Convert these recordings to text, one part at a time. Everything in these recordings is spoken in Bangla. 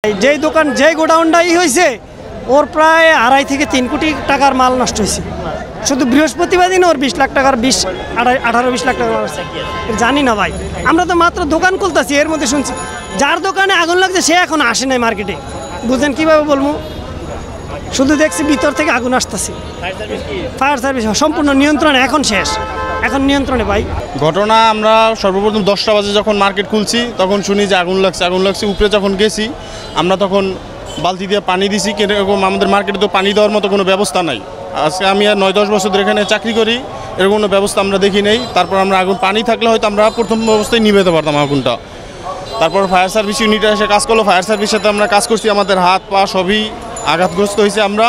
যেই দোকান যেই গোডাউনটাই হয়েছে ওর প্রায় 2.5 থেকে 3 কোটি টাকার মাল নষ্ট হয়েছে। শুধু বৃহস্পতিবার দিন ওর 20 লাখ টাকার 18-20 লাখ টাকা জানি না ভাই, আমরা তো মাত্র দোকান খুলতেছি, এর মধ্যে শুনছি যার দোকানে আগুন লাগছে সে এখন আসে নাই মার্কেটে। বুঝলেন কীভাবে বলবো, শুধু দেখছি ভিতর থেকে আগুন আসতেছে। ফায়ার সার্ভিস সম্পূর্ণ নিয়ন্ত্রণে, এখন শেষ, এখন নিয়ন্ত্রণে ভাই। ঘটনা আমরা সর্বপ্রথম 10টা বাজে যখন মার্কেট খুলছি তখন শুনি যে আগুন লাগছে। উপরে যখন গেছি আমরা তখন বালতি দিয়ে পানি দিছি, এরকম আমাদের মার্কেটে তো পানি দেওয়ার মতো কোনো ব্যবস্থা নাই। আজকে আমি আর 9-10 বছর ধরে এখানে চাকরি করি, এরকম কোনো ব্যবস্থা আমরা দেখি নেই। তারপর আমরা আগুন পানি থাকলে হয়তো আমরা প্রথম অবস্থায় নিভাতে পারতাম আগুনটা। তারপর ফায়ার সার্ভিস ইউনিটে এসে কাজ করলো, ফায়ার সার্ভিসের সাথে আমরা কাজ করছি, আমাদের হাত পা সবই আঘাতগ্রস্ত হয়েছে। আমরা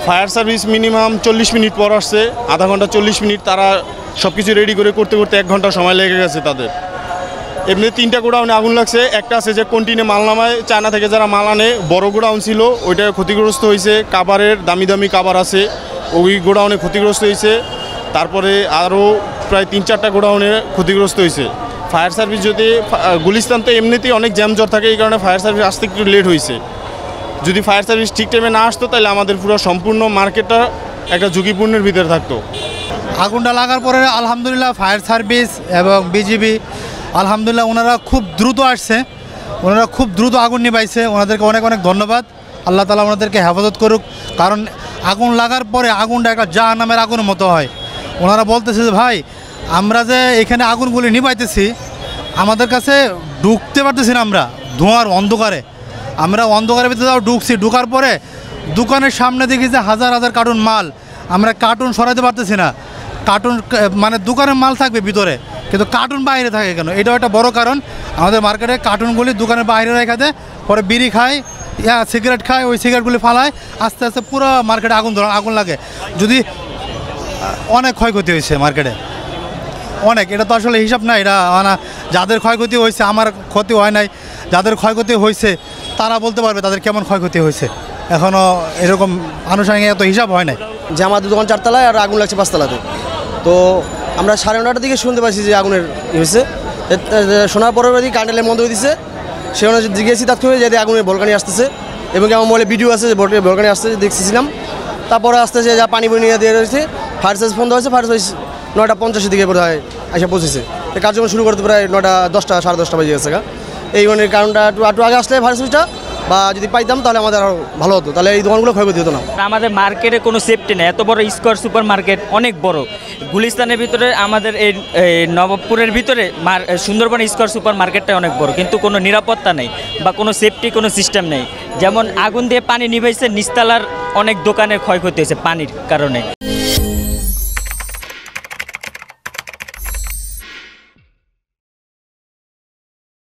ফায়ার সার্ভিস মিনিমাম 40 মিনিট পর আসছে, আধা ঘন্টা 40 মিনিট তারা সব কিছু রেডি করতে 1 ঘন্টা সময় লেগে গেছে তাদের। এমনি 3টা গোডাউনে আগুন লাগছে, একটা আছে যে কন্টিনে মাল নামায় চায়না থেকে যারা মাল আনে, বড় গোডাউন ছিল ওইটা ক্ষতিগ্রস্ত হয়েছে। কাবারের দামি কাবার আছে, ওই গোডাউনে ক্ষতিগ্রস্ত হয়েছে। তারপরে আরও প্রায় 3-4টা গোডাউনে ক্ষতিগ্রস্ত হয়েছে। ফায়ার সার্ভিস যদি গুলিস্তান তো এমনিতেই অনেক জ্যামজট থাকে, এই কারণে ফায়ার সার্ভিস আসতে একটু লেট হয়েছে। যদি ফায়ার সার্ভিস ঠিক টাইমে না আসতো তাহলে আমাদের পুরো সম্পূর্ণ মার্কেটটা একটা ঝুঁকিপূর্ণের ভিতরে থাকতো। আগুনটা লাগার পরে আলহামদুলিল্লাহ ফায়ার সার্ভিস এবং বিজিবি আলহামদুলিল্লাহ ওনারা খুব দ্রুত আসছে, ওনারা খুব দ্রুত আগুন নিভাইছে। ওনাদেরকে অনেক অনেক ধন্যবাদ। আল্লাহ তাআলা ওনাদেরকে হেফাজত করুক, কারণ আগুন লাগার পরে আগুনটা একটা জাহান্নামের আগুনের মতো হয়। ওনারা বলতেছে যে ভাই আমরা যে এখানে আগুনগুলি নিভাইতেছি আমাদের কাছে ঢুকতে পারতেছি না, আমরা ধোঁয়ার অন্ধকারে, আমরা অন্ধকারের ভিতরে ঢুকছি। ঢুকার পরে দোকানের সামনে দেখি যে হাজার হাজার কার্টুন মাল, আমরা কার্টুন সরাতে পারতেছি না। কার্টুন মানে দোকানের মাল থাকবে ভিতরে, কিন্তু কার্টুন বাইরে থাকে কেন? এটাও একটা বড় কারণ। আমাদের মার্কেটে কার্টুনগুলি দোকানের বাইরে রেখে দেয়, পরে বিড়ি খায়, সিগারেট খায়, ওই সিগারেটগুলি ফালায়, আস্তে আস্তে পুরো মার্কেটে আগুন লাগে। যদি অনেক ক্ষয়ক্ষতি হয়েছে মার্কেটে, অনেক। এটা তো আসলে হিসাব না, এটা মানে যাদের ক্ষয়ক্ষতি হয়েছে, আমার ক্ষতি হয় নাই, যাদের ক্ষয়ক্ষতি হয়েছে তারা বলতে পারবে তাদের কেমন ক্ষয়ক্ষতি হয়েছে। এখনও এরকম আনুষ্ঠানিক এত হিসাব হয় নাই। যে আমাদের দোকান 4 তলায় আর আগুন লাগছে 5 তলাতে। তো আমরা 9:30টার দিকে শুনতে পাচ্ছি যে আগুনের হয়েছে। শোনার পরের দিকে কারেন্টের বন্ধ হয়ে দিচ্ছে, সেখানে জিজ্ঞেসি তাৎক্ষণিক যে আগুনের ভলকানি আসতেছে, এবং আমার মোবাইলে ভিডিও আছে যে ভলকানি আসতেছে, দেখতেছিলাম। তারপরে আসতেছে যা পানি নিয়ে দিয়ে রয়েছে, ফায়ার সার্ভিস ফোন দেওয়া হয়েছে, ফায়ার সার্ভিস 9:50 দিকে বোধ হয় এসে পৌঁছেছে। কার্যক্রম শুরু করতে প্রায় 9:10 সাড়ে 10টা বেজে গেছে। এই ধরনের কারণটা একটু আগে আসলে ফায়ার সার্ভিসটা বা যদি পাইতাম তাহলে আমাদের আরও ভালো হতো, তাহলে এই দোকানগুলো ক্ষয়ক্ষতি হতো না। আমাদের মার্কেটে কোনো সেফটি নেই, এত বড় স্কোয়ার সুপার মার্কেট অনেক বড়। গুলিস্তানের ভিতরে আমাদের এই নবাবপুরের ভিতরে সুন্দরবন স্কোয়ার সুপার মার্কেটটা অনেক বড়, কিন্তু কোনো নিরাপত্তা নেই বা কোনো সেফটি কোনো সিস্টেম নেই। যেমন আগুন দিয়ে পানি নিভাইছে, নিচতলার অনেক দোকানের ক্ষয়ক্ষতি হয়েছে পানির কারণে।